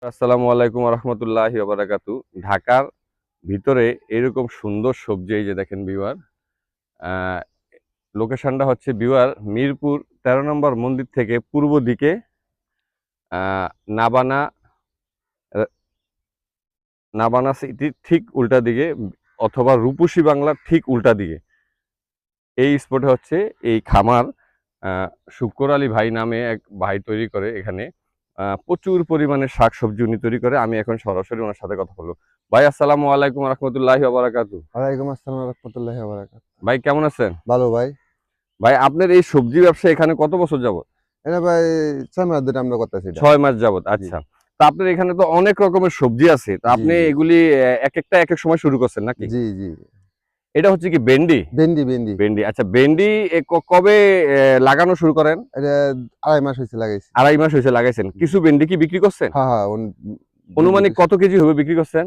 আসসালামু আলাইকুম রহমতুল্লাহি ওবারাকাতু। ঢাকার ভিতরে এরকম সুন্দর সবজি এই যে দেখেন বিওয়ার, লোকেশনটা হচ্ছে বিওয়ার মিরপুর 13 নম্বর মন্দির থেকে পূর্ব দিকে নাবানা নাবানা সিটির ঠিক উল্টা দিকে অথবা রূপসী বাংলার ঠিক উল্টা দিকে এই স্পটে হচ্ছে এই খামার। শুক্র আলী ভাই নামে এক ভাই তৈরি করে এখানে প্রচুর পরিমাণে শাকসবজি উনি তৈরি করে। আমি এখন সরাসরি ওনার সাথে কথা বলবো। ভাই আসসালামু আলাইকুম রহমতুল্লাহি ওয়া বারাকাতু। ওয়ালাইকুম আসসালাম ওয়া রাহমাতুল্লাহি ওয়া বারাকাতুহু। ভাই কেমন আছেন? ভালো ভাই। ভাই আপনার এই সবজি ব্যবসা এখানে কত বছর যাবত? এটা ভাই 6 মাস ধরে আমরা করতেছি এটা। 6 মাস যাবত। জি আচ্ছা, তা আপনার এখানে তো অনেক রকমের সবজি আছে, তো জি আপনি জি এগুলি এক একটা এক এক সময় শুরু করছেন নাকি? জি জি এটা হচ্ছে কি ভেন্ডি? ভেন্ডি ভেন্ডি ভেন্ডি, আচ্ছা ভেন্ডি কবে লাগানো শুরু করেন? এটা 2.5 মাস হয়েছে লাগাইছি। 2.5 মাস হয়েছে লাগাইছেন। কিছু ভেন্ডি কি বিক্রি করছেন? হ্যাঁ হ্যাঁ অনুমানিক কত কেজি হবে বিক্রি করছেন?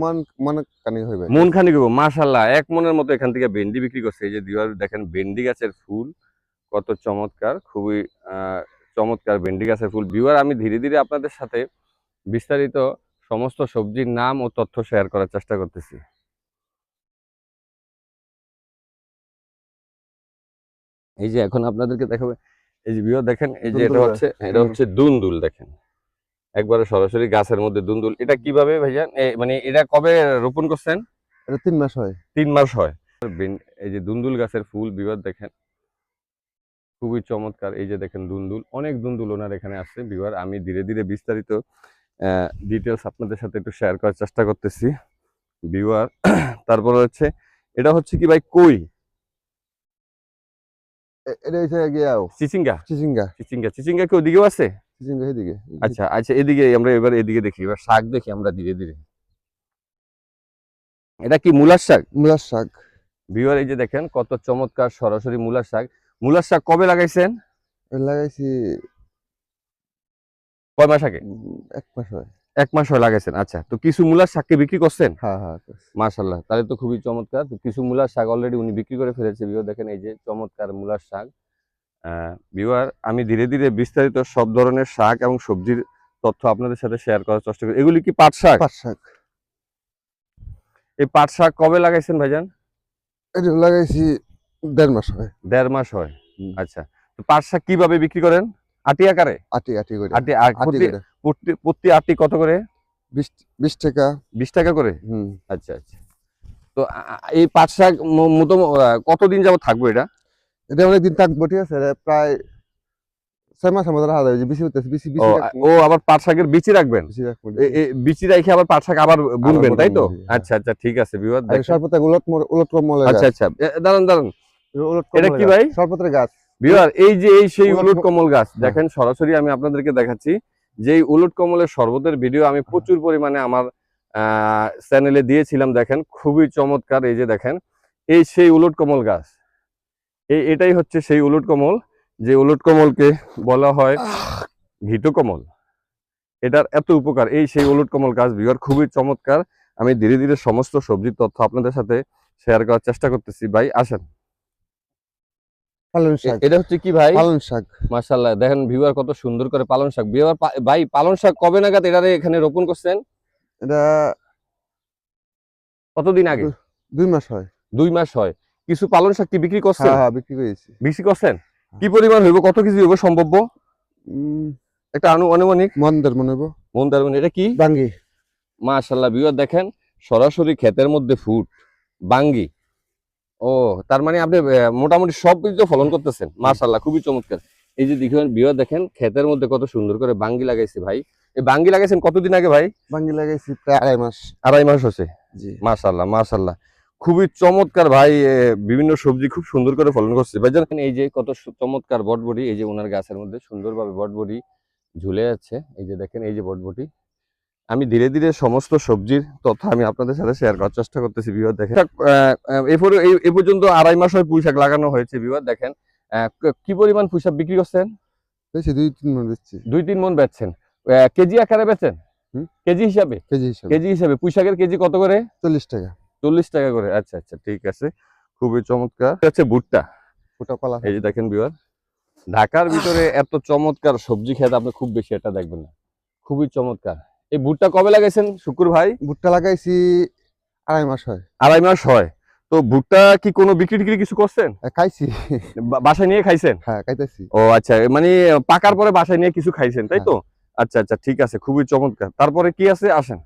মন মন কানি হইবে। মন খানিক হবে, মাশাআল্লাহ। 1 মনের মতো এখান থেকে ভেন্ডি বিক্রি করছে। এই যে দিওয়ার দেখেন ভেন্ডি গাছের ফুল কত চমৎকার, খুবই চমৎকার ভেন্ডি গাছের ফুল। ভিউয়ার আমি ধীরে ধীরে আপনাদের সাথে বিস্তারিত সমস্ত সবজির নাম ও তথ্য শেয়ার করার চেষ্টা করতেছি। এই যে এখন আপনাদেরকে দেখাবো, এই যে ভিউয়ার দেখেন, এই যে এটা হচ্ছে দুন্দুল। দেখেন একবারে সরাসরি গাছের মধ্যে দুন্দুল। এটা কিভাবে ভাইজান, মানে এটা কবে রোপণ করছেন? এটা 3 মাস হয়। 3 মাস হয়। এই যে দুন্দুল গাছের ফুল ভিউয়ার দেখেন খুবই চমৎকার। এই যে দেখেন দুন্দুল, অনেক দুন্দুল ওনার এখানে আছে ভিউয়ার। আমি ধীরে ধীরে বিস্তারিত ডিটেলস আপনাদের সাথে একটু শেয়ার করার চেষ্টা করতেছি ভিউয়ার। তারপর হচ্ছে এটা হচ্ছে কি ভাই কই? এটা হইছে গিয়াও চিচিঙ্গা? চিচিঙ্গা। চিচিঙ্গা, চিচিঙ্গা কি ওদিকেও আছে? চিচিঙ্গা এদিকে। আচ্ছা আচ্ছা, এদিকে আমরা এবার এদিকে দেখি, এবার শাক দেখি আমরা ধীরে ধীরে। এটা কি মূলার শাক? মূলার শাক। ভিউয়ার এই যে দেখেন কত চমৎকার সরাসরি মূলার শাক। মূলার শাক কবে লাগাইছেন? এটা লাগাইছি কয় মাস আগে? 1 মাস হয়। 1 মাস হয় লাগাইছেন। আচ্ছা, তো কিছু মূলার শাককে বিক্রি করছেন? হ্যাঁ হ্যাঁ মাশাআল্লাহ, তাহলে তো খুবই চমৎকার। তো কিছু মূলার শাক অলরেডি উনি বিক্রি করে ফেলেছে। ভিউয়ার দেখেন এই যে চমৎকার মূলার শাক। ভিউয়ার আমি ধীরে ধীরে বিস্তারিত সব ধরনের শাক এবং সবজির তথ্য আপনাদের সাথে শেয়ার করার চেষ্টা করি। এগুলি কি পাট শাক? পাট শাক। এই পাট শাক কবে লাগাইছেন ভাইজান? এটা লাগাইছি 1.5 মাস হয়। 1.5 মাস হয়। আচ্ছা, তো পাট শাক কিভাবে বিক্রি করেন? আটি আকারে? আটি আটি করে। আটি আটি করে। প্রতি আটি কত করে? 20 টাকা। 20 টাকা করে? হুম। আচ্ছা আচ্ছা। তো এই পাট শাক মোটামুটি কতদিন যাবত থাকবে এটা? এটা অনেকদিন থাকবো, ঠিক আছে। এটা প্রায় 6 মাস আমাদের হাত হয়েছে। বেশি হতেছে, বেশি ও বেশি রাখবো। ও আবার পাট শাকের বিচি রাখবেন? বেশি রাখবো। বিচি রেখে আবার পাট শাক আবার বুনবেন, তাই তো? হ্যাঁ। আচ্ছা আচ্ছা, ঠিক আছে ভিউয়ার আর দেখেন। সরপতের উলট কমল গাছ। আচ্ছা আচ্ছা, দাঁড়ান দাঁড়ান, উলট এটা কমল কি গাছ। ভাই? সরপতের গাছ। ভিউয়ার এই যে এই সেই উলট উলট কমল গাছ হ্যাঁ। দেখেন, সরাসরি আমি আপনাদেরকে দেখাচ্ছি যে এই উলট কমলের শরবতের ভিডিও আমি প্রচুর পরিমাণে আমার চ্যানেলে দিয়েছিলাম। দেখেন খুবই চমৎকার। এই যে দেখেন এই সেই উলট কমল গাছ, এটাই হচ্ছে সেই উলট কমল, যে উলট কমলকে বলা হয় ঘিত কমল। এটার এত উপকার, এই সেই উলট কমল গাছ ভিউয়ার খুবই চমৎকার। আমি ধীরে ধীরে সমস্ত সবজির তথ্য আপনাদের সাথে শেয়ার করার চেষ্টা করতেছি। ভাই আসেন। পালং শাক। এটা হচ্ছে কি ভাই? পালং শাক। মাশাআল্লাহ, দেখেন ভিউয়ার কত সুন্দর করে পালং শাক। ভিউয়ার ভাই পালং শাক কবে নাগাদ এটারে এখানে রোপণ করছেন? এটা কতদিন আগে? 2 মাস হয়। 2 মাস হয়। কিছু পালং শাক কি বিক্রি করছেন? হ্যাঁ হ্যাঁ বিক্রি করেছি। বিক্রি করছেন? কি পরিমাণ হইব, কত কেজি হইব সম্ভাব্য? একটা আনুমানিক মন্দার মনে হবো। মন দারুন। এটা কি? বাঙ্গি। মাশাআল্লাহ, ভিউয়ার দেখেন সরাসরি ক্ষেতের মধ্যে ফুট বাঙ্গি। ও তার মানে আপনি মোটামুটি সব কিছু ফলন করতেছেন। মাশাআল্লাহ, খুবই চমৎকার। এই যে দেখেন ভিউয়ার দেখেন ক্ষেতের মধ্যে কত সুন্দর করে বাঙ্গি লাগাইছে ভাই। এই বাঙ্গি লাগাইছেন কতদিন আগে ভাই? বাঙ্গি লাগাইছি প্রায় 2.5 মাস। 2.5 মাস হচ্ছে। জি। মাশাআল্লাহ মাশাআল্লাহ, খুবই চমৎকার ভাই। বিভিন্ন সবজি খুব সুন্দর করে ফলন করছে ভাই। জানেন এই যে কত চমৎকার বটবডি, এই যে ওনার গাছের মধ্যে সুন্দরভাবে বটবডি ঝুলে যাচ্ছে। এই যে দেখেন এই যে বটবডি। আমি ধীরে ধীরে সমস্ত সবজির তথ্য আমি আপনাদের সাথে শেয়ার করার চেষ্টা করতেছি। ভিউয়ার দেখেন এরপরে এই পর্যন্ত 2.5 মাস হয় পুঁই শাক লাগানো হয়েছে। ভিউয়ার দেখেন কি পরিমাণ পুঁই শাক বিক্রি করছেন? বেশি 2-3 মণ বেচছি। 2-3 মণ বেচছেন। কেজি আকারে বেচেন? কেজি হিসাবে? কেজি হিসাবে। কেজি হিসাবে পুঁই শাকের কেজি কত করে? 40 টাকা। 40 টাকা করে। আচ্ছা আচ্ছা, ঠিক আছে, খুবই চমৎকার। হচ্ছে ভুট্টা। ওটা কলা। এই যে দেখেন ভিউয়ার, ঢাকার ভিতরে এত চমৎকার সবজি খেতে আপনি খুব বেশি এটা দেখবেন না, খুবই চমৎকার। এই ভুট্টা কবে লাগাইছেন শুকুর ভাই? ভুট্টা লাগাইছি 2.5 মাস হয়। 2.5 মাস হয়। তো ভুট্টা কি কোনো বিক্রি টিক্রি কিছু করছেন? খাইছি। বাসায় নিয়ে খাইছেন? হ্যাঁ, খাইতেছি। ও আচ্ছা, মানে পাকার পরে বাসায় নিয়ে কিছু খাইছেন তাই হ্যাঁ। তো? আচ্ছা আচ্ছা, ঠিক আছে, খুবই চমৎকার। তারপরে কি আছে আসেন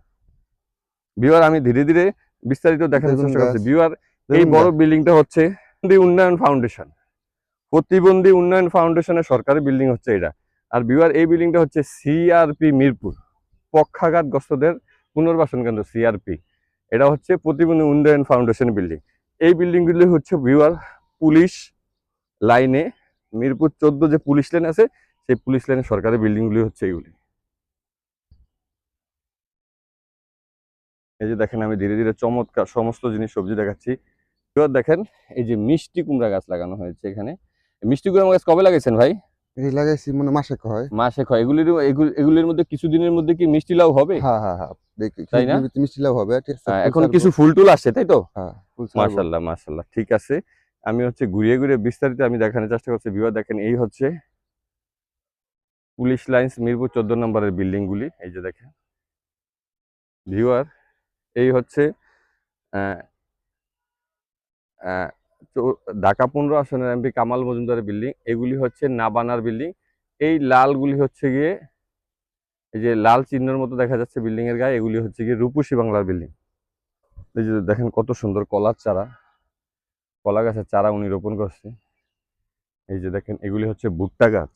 ভিউয়ার, আমি ধীরে ধীরে বিস্তারিত দেখানোর বেগুন চেষ্টা করছি। গাছ, ভিউয়ার, এই বেগুন বড় গাছ। বিল্ডিংটা হচ্ছে প্রতিবন্ধী উন্নয়ন ফাউন্ডেশন। প্রতিবন্ধী উন্নয়ন ফাউন্ডেশনের সরকারি বিল্ডিং হচ্ছে এটা। আর ভিউয়ার, এই বিল্ডিংটা হচ্ছে সিআরপি মিরপুর পক্ষাঘাতগ্রস্তদের পুনর্বাসন কেন্দ্র, সিআরপি। এটা হচ্ছে প্রতিবন্ধী উন্নয়ন ফাউন্ডেশন বিল্ডিং। এই বিল্ডিংগুলি হচ্ছে ভিউয়ার পুলিশ লাইনে, মিরপুর 14 যে পুলিশ লাইন আছে, সেই পুলিশ লাইনের সরকারি বিল্ডিংগুলি হচ্ছে এইগুলি। এই যে দেখেন, আমি ধীরে ধীরে চমৎকার সমস্ত জিনিস সবজি দেখাচ্ছি। এবার দেখেন, এই যে মিষ্টি কুমড়া গাছ লাগানো হয়েছে এখানে। এই মিষ্টি কুমড়া গাছ কবে লাগাইছেন ভাই? এই লাগাইছি মনে হয় মাসে হয়। মাসে কয়? এগুলির মধ্যে কিছুদিনের মধ্যে কি মিষ্টি লাউ হবে? হ্যাঁ, হ্যাঁ, হ্যাঁ। দেখি তাই না? মিষ্টি লাভ হবে। ঠিক আছে, ফুল এখন ছাড়বো। কিছু ফুল টুল আসছে তাই তো? হ্যাঁ, ফুল ছাড়বো। মাশাল্লাহ মাশাল্লাহ, ঠিক আছে। আমি হচ্ছে ঘুরিয়ে ঘুরিয়ে বিস্তারিত আমি দেখানোর চেষ্টা করছি। ভিউয়ার দেখেন, এই হচ্ছে পুলিশ লাইন্স মিরপুর 14 নম্বরের বিল্ডিং গুলি। এই যে দেখেন ভিউয়ার, এই হচ্ছে আহ, আহ, ঢাকা 15 আসনের এমপি কামাল মজুমদারের বিল্ডিং। এগুলি হচ্ছে নাবানার বিল্ডিং। এই লালগুলি হচ্ছে গিয়ে, এই যে লাল চিহ্নের মতো দেখা যাচ্ছে বিল্ডিং এর গায়ে, এগুলি হচ্ছে গিয়ে রূপসী বাংলার বিল্ডিং। এই যে দেখেন কত সুন্দর কলার চারা, কলা গাছের চারা উনি রোপণ করছে। এই যে দেখেন, এগুলি হচ্ছে ভুট্টা গাছ।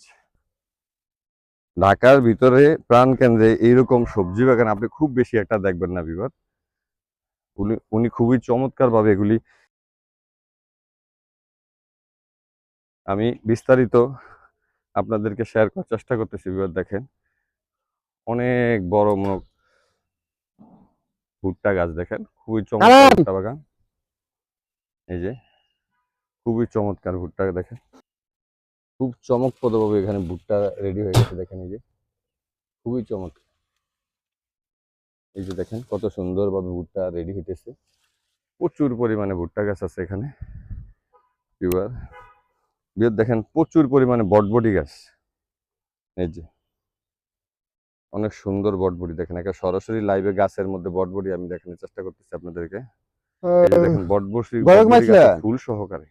ঢাকার ভিতরে প্রাণ কেন্দ্রে এইরকম সবজি বাগান আপনি খুব বেশি একটা দেখবেন না বিভাগ। উনি খুবই চমৎকার ভাবে এগুলি, আমি বিস্তারিত আপনাদেরকে শেয়ার করার চেষ্টা করতেছি। বিভাগ দেখেন, অনেক বড় ভুট্টা গাছ দেখেন, খুবই চমৎকার ভুট্টা বাগান। এই যে খুবই চমৎকার ভুট্টা দেখেন, খুব চমকপ্রদ ভাবে এখানে ভুট্টা রেডি হয়ে গেছে দেখেন। এই যে খুবই চমৎকার, এই যে দেখেন কত সুন্দর ভাবে ভুট্টা রেডি হইতেছে। প্রচুর পরিমাণে ভুট্টা গাছ আছে এখানে। এবার দেখেন প্রচুর পরিমাণে বটবটি গাছ। এই যে অনেক সুন্দর বটবটি দেখেন, একটা সরাসরি লাইভে গাছের মধ্যে বটবটি আমি দেখানোর চেষ্টা করতেছি আপনাদেরকে। এই যে দেখেন বটবটি গাছে ফুল সহকারে,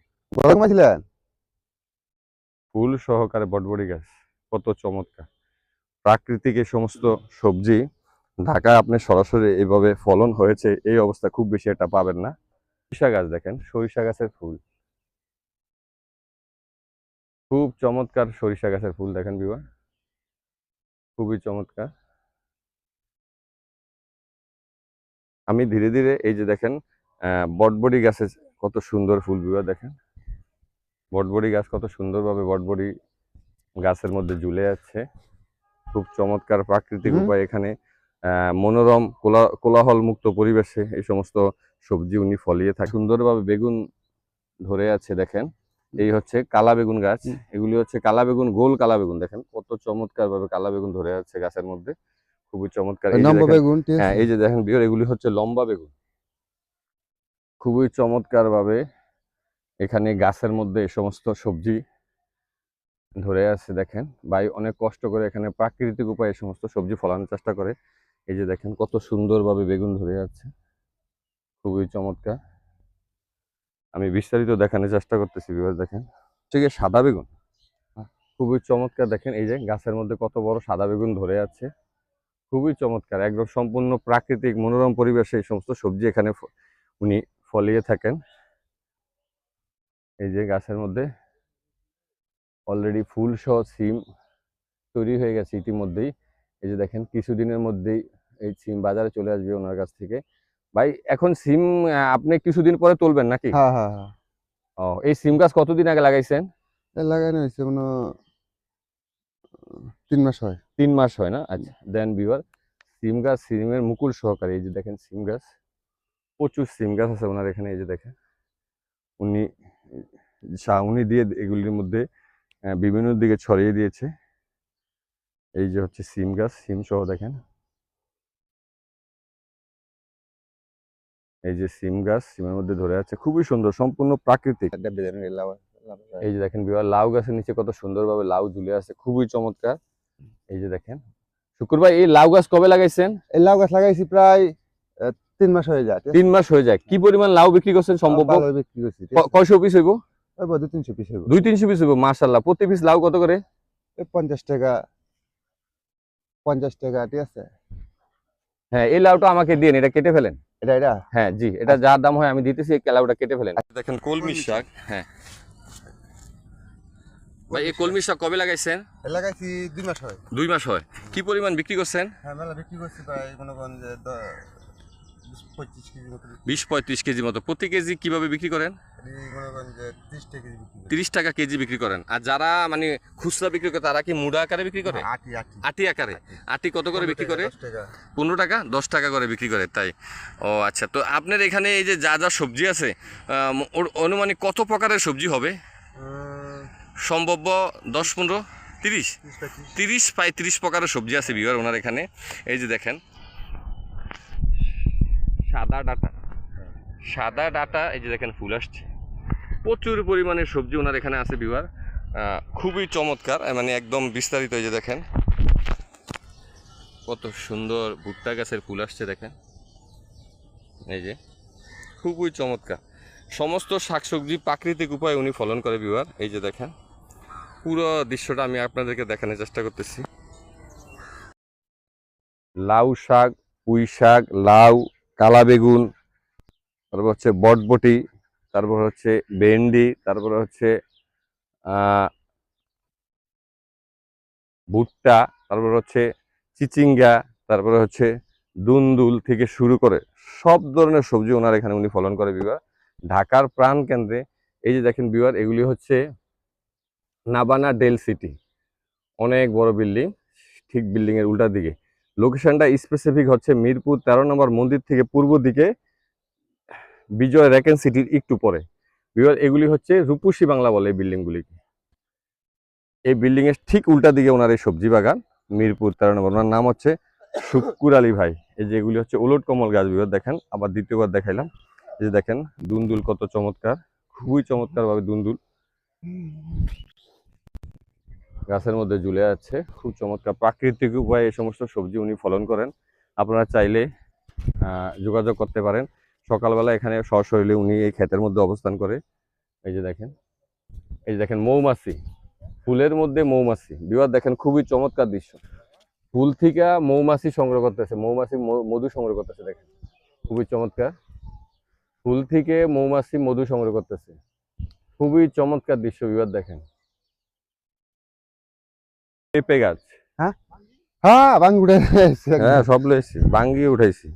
ফুল সহকারে বটবটি গাছ, কত চমৎকার প্রাকৃতিক এই সমস্ত সবজি। ঢাকায় আপনি সরাসরি এইভাবে ফলন হয়েছে এই অবস্থা খুব বেশি একটা পাবেন না। সরিষা গাছ দেখেন, সরিষা গাছের ফুল, খুব চমৎকার সরিষা গাছের ফুল দেখেন বিবা, খুবই চমৎকার। আমি ধীরে ধীরে এই যে দেখেন বটবটি গাছের কত সুন্দর ফুল বিবা দেখেন, বটবটি গাছ কত সুন্দরভাবে বটবটি গাছের মধ্যে ঝুলে যাচ্ছে। খুব চমৎকার প্রাকৃতিক উপায় এখানে মনোরম কোলাহল মুক্ত পরিবেশে এই সমস্ত সবজি উনি ফলিয়ে থাকে। সুন্দরভাবে বেগুন ধরে আছে দেখেন, এই হচ্ছে কালা বেগুন গাছ। এগুলি হচ্ছে কালা বেগুন, গোল কালা বেগুন দেখেন কত চমৎকার ভাবে কালা বেগুন ধরে আছে গাছের মধ্যে, খুবই চমৎকার। হ্যাঁ, এই যে দেখেন বিয়র, এগুলি হচ্ছে লম্বা বেগুন, খুবই চমৎকার ভাবে এখানে গাছের মধ্যে এই সমস্ত সবজি ধরে আছে দেখেন। ভাই অনেক কষ্ট করে এখানে প্রাকৃতিক উপায়ে এই সমস্ত সবজি ফলানোর চেষ্টা করে। এই যে দেখেন কত সুন্দরভাবে বেগুন ধরে আছে, খুবই চমৎকার। আমি বিস্তারিত দেখানোর চেষ্টা করতেছি বিভাগ দেখেন, ঠিক আছে সাদা বেগুন, খুবই চমৎকার দেখেন। এই যে গাছের মধ্যে কত বড় সাদা বেগুন ধরে আছে, খুবই চমৎকার, একদম সম্পূর্ণ প্রাকৃতিক মনোরম পরিবেশে এই সমস্ত সবজি এখানে উনি ফলিয়ে থাকেন। এই যে গাছের মধ্যে অলরেডি ফুল সহ সিম তৈরি হয়ে গেছে ইতিমধ্যেই। এই যে দেখেন কিছুদিনের মধ্যেই এই সিম বাজারে চলে আসবে ওনার কাছ থেকে। ভাই এখন সিম আপনি কিছুদিন পরে তুলবেন নাকি? হ্যাঁ, হ্যাঁ, হ্যাঁ। ও, এই সিম গাছ কতদিন আগে লাগাইছেন? লাগানো হয়েছে 3 মাস হয়। 3 মাস হয় না? আচ্ছা দেন বিবার, সিম গাছ, সিমের মুকুল সহকারে এই যে দেখেন সিম গাছ, প্রচুর সিম গাছ আছে ওনার এখানে। এই যে দেখেন উনি উনি দিয়ে এগুলির মধ্যে বিভিন্ন দিকে ছড়িয়ে দিয়েছে। এই যে হচ্ছে সিম গাছ, সিম সহ দেখেন, এই যে সিম গাছ সিমের মধ্যে ধরে আছে, খুবই সুন্দর, সম্পূর্ণ প্রাকৃতিক। এই যে দেখেন বিবার, লাউ গাছের নিচে কত সুন্দরভাবে লাউ ঝুলে আছে, খুবই চমৎকার। এই যে দেখেন শুকুর ভাই এই লাউ গাছ কবে লাগাইছেন? এই লাউ গাছ লাগাইছি প্রায় 3 মাস হয়ে যায়। 3 মাস হয়ে যায়। কি পরিমাণ লাউ বিক্রি করছেন সম্ভব? ভালো বিক্রি করছি। কয়শো পিস হইব? ওই 200-300 পিস হইব। 200-300 পিস হইব। মাশাআল্লাহ। প্রতি পিস লাউ কত করে? এই 50 টাকা 50 টাকা, ঠিক আছে? হ্যাঁ, এই লাউটা আমাকে দিন, এটা কেটে ফেলেন। এটা হ্যাঁ জি, এটা যা দাম হয় আমি দিতেছি, এই লাউটা কেটে ফেলেন। দেখেন কলমি শাক। হ্যাঁ ভাই, এই কলমি শাক কবে লাগাইছেন? লাগাইছি 2 মাস হয়। 2 মাস হয়। কি পরিমাণ বিক্রি করছেন? হ্যাঁ, মেলা বিক্রি করছি প্রায় মনে করেন যে 20-25 কেজি মতো। 20-35 কেজি মতো। প্রতি কেজি কিভাবে বিক্রি করেন? মনে করেন যে 30 টাকা কেজি বিক্রি করি। 30 টাকা কেজি বিক্রি করেন। আর যারা মানে খুচরা বিক্রি করে তারা কি মুড়া আকারে বিক্রি করে? আটি আটি আকারে। আটি কত করে বিক্রি করে? 10 টাকা। 15 টাকা 10 টাকা করে বিক্রি করে, তাই? ও আচ্ছা। তো আপনার এখানে এই যে যা যা সবজি আছে, অনুমানিক কত প্রকারের সবজি হবে? সম্ভাব্য 10-15 30 30-35 প্রকারের সবজি আছে বিহার ওনার এখানে। এই যে দেখেন সাদা ডাটা, এই যে দেখেন ফুল আসছে। প্রচুর পরিমাণে সবজি ওনার এখানে আছে বিহার। খুবই চমৎকার, মানে একদম বিস্তারিত। এই যে দেখেন কত সুন্দর ভুট্টা গাছের ফুল আসছে, দেখেন এই যে খুবই চমৎকার। সমস্ত শাকসবজি প্রাকৃতিক উপায়ে উনি ফলন করে বিহার। এই যে দেখেন পুরো দৃশ্যটা আমি আপনাদেরকে দেখানোর চেষ্টা করতেছি। লাউ শাক, পুঁই শাক, লাউ, কালা বেগুন, তারপর হচ্ছে বটবটি, তারপর হচ্ছে ভেন্ডি, তারপর হচ্ছে ভুট্টা, তারপর হচ্ছে চিচিঙ্গা, তারপরে হচ্ছে দুন্দুল থেকে শুরু করে সব ধরনের সবজি ওনার এখানে উনি ফলন করে বিভাগ। ঢাকার প্রাণ কেন্দ্রে এই যে দেখেন বিভাগ, এগুলি হচ্ছে নাবানা ডেল সিটি, অনেক বড় বিল্ডিং, ঠিক বিল্ডিং এর উল্টা দিকে। লোকেশনটা স্পেসিফিক হচ্ছে মিরপুর 13 নম্বর মন্দির থেকে পূর্ব দিকে বিজয় রেকেন সিটির একটু পরে বিভাগ। এগুলি হচ্ছে রূপসী বাংলা বলে এই বিল্ডিংগুলিকে। এই বিল্ডিং এর ঠিক উল্টা দিকে ওনার এই সবজি বাগান, মিরপুর 13 নম্বর। ওনার নাম হচ্ছে শুক্কুর আলী ভাই। এই যে এগুলি হচ্ছে উলট কমল গাছ বিভাগ। দেখেন আবার দ্বিতীয়বার দেখাইলাম। এই যে দেখেন দুন্দুল কত চমৎকার, খুবই চমৎকার ভাবে দুন্দুল গাছের মধ্যে ঝুলে আছে, খুব চমৎকার। প্রাকৃতিক উপায়ে এই সমস্ত সবজি উনি ফলন করেন। আপনারা চাইলে যোগাযোগ করতে পারেন। সকালবেলা এখানে সশরীরে উনি এই ক্ষেতের মধ্যে অবস্থান করে। এই যে দেখেন, এই যে দেখেন মৌমাছি, ফুলের মধ্যে মৌমাছি বিবাদ। দেখেন খুবই চমৎকার দৃশ্য। ফুল থেকে মৌমাছি সংগ্রহ করতেছে, মৌমাছি মধু সংগ্রহ করতেছে। দেখেন খুবই চমৎকার, ফুল থেকে মৌমাছি মধু সংগ্রহ করতেছে, খুবই চমৎকার দৃশ্য বিবাদ। দেখেন পেঁপে গাছ। হ্যাঁ হ্যাঁ, বাঙ্গি উঠে হ্যাঁ সব লইছি, বাঙ্গি উঠাইছি।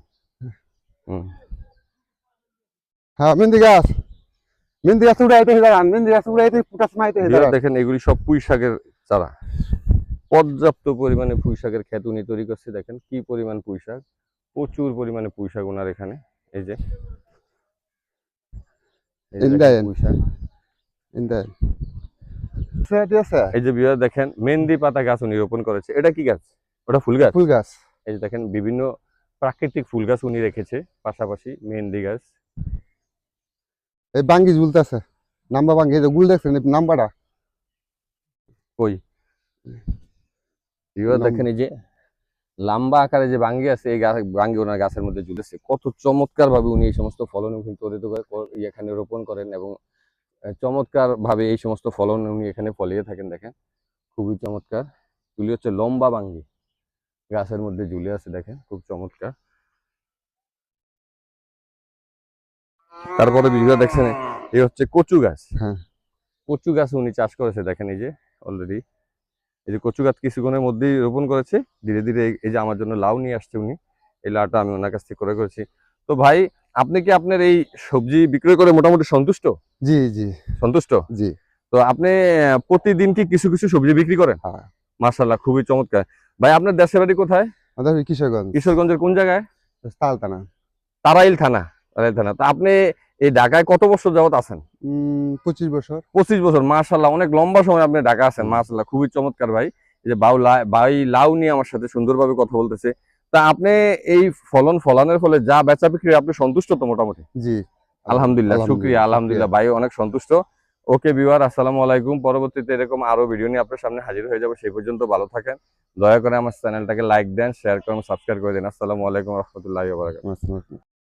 হ্যাঁ, মেহেন্দি গাছ উড়াইতে যান, মেহেন্দি গাছ উড়াইতে পুটাস মাইতে যান। দেখেন এগুলি সব পুঁই শাকের চারা। পর্যাপ্ত পরিমাণে পুঁই শাকের ক্ষেত উনি তৈরি করছে। দেখেন কি পরিমাণ পুঁই শাক, প্রচুর পরিমাণে পুঁই শাক ওনার এখানে। এই যে পুঁই শাক, এই যে বিহার দেখেন মেহেন্দি পাতা গাছ উনি রোপণ করেছে। এটা কি গাছ? ওটা ফুল গাছ। ফুল গাছ। এই যে দেখেন বিভিন্ন প্রাকৃতিক ফুল গাছ উনি রেখেছে, পাশাপাশি মেহেন্দি গাছ। এই বাঙ্গি ঝুলতেছে, নাম্বা বাঙ্গি, এই যে গুল দেখছেন নাম্বারটা কই? বিহার দেখেন এই যে লম্বা আকারে যে বাঙ্গি আছে, এই বাঙ্গি ওনার গাছের মধ্যে ঝুলেছে। কত চমৎকার ভাবে উনি এই সমস্ত ফলন এখানে রোপণ করেন এবং চমৎকার ভাবে এই সমস্ত ফলন উনি এখানে ফলিয়ে থাকেন। দেখেন খুবই চমৎকার। তুলি হচ্ছে লম্বা বাঙ্গি গাছের মধ্যে ঝুলে আছে, দেখেন খুব চমৎকার। তারপরে বিঘা দেখছেন এই হচ্ছে কচু গাছ। হ্যাঁ, কচু গাছ উনি চাষ করেছে। দেখেন এই যে অলরেডি এই যে কচু গাছ কিছুক্ষণের মধ্যেই রোপণ করেছে। ধীরে ধীরে এই যে আমার জন্য লাউ নিয়ে আসছে উনি, এই লাউটা আমি ওনার কাছ থেকে ক্রয় করেছি। তো ভাই আপনি কি আপনার এই সবজি বিক্রয় করে মোটামুটি সন্তুষ্ট? জি জি সন্তুষ্ট। জি। তো আপনি প্রতিদিন কি কিছু কিছু সবজি বিক্রি করেন? হ্যাঁ। মাশাআল্লাহ, খুবই চমৎকার। ভাই আপনার দেশের বাড়ি কোথায়? আমাদের কিশোরগঞ্জ। কিশোরগঞ্জের কোন জায়গায়? তালতানা। তারাইল থানা। তারাইল থানা। তা আপনি এই ঢাকায় কত বছর যাবত আছেন? 25 বছর। 25 বছর। মাশাআল্লাহ, অনেক লম্বা সময় আপনি ঢাকা আছেন। মাশাআল্লাহ, খুবই চমৎকার ভাই। এই যে ভাই লাউ নিয়ে আমার সাথে সুন্দরভাবে কথা বলতেছে। তা আপনি এই ফলনের ফলে যা বেচা বিক্রি আপনি সন্তুষ্ট তো মোটামুটি? জি আলহামদুলিল্লাহ, শুকরিয়া। আলহামদুলিল্লাহ ভাই, অনেক সন্তুষ্ট। ওকে ভিউয়ার, আসসালামু আলাইকুম। পরবর্তীতে এরকম আরো ভিডিও নিয়ে আপনার সামনে হাজির হয়ে যাবো। সেই পর্যন্ত ভালো থাকেন। দয়া করে আমার চ্যানেলটাকে লাইক দেন, শেয়ার করেন, সাবস্ক্রাইব করে দিন। আসসালামু আলাইকুম রহমতুল্লাহি ওয়া বারাকাতুহু।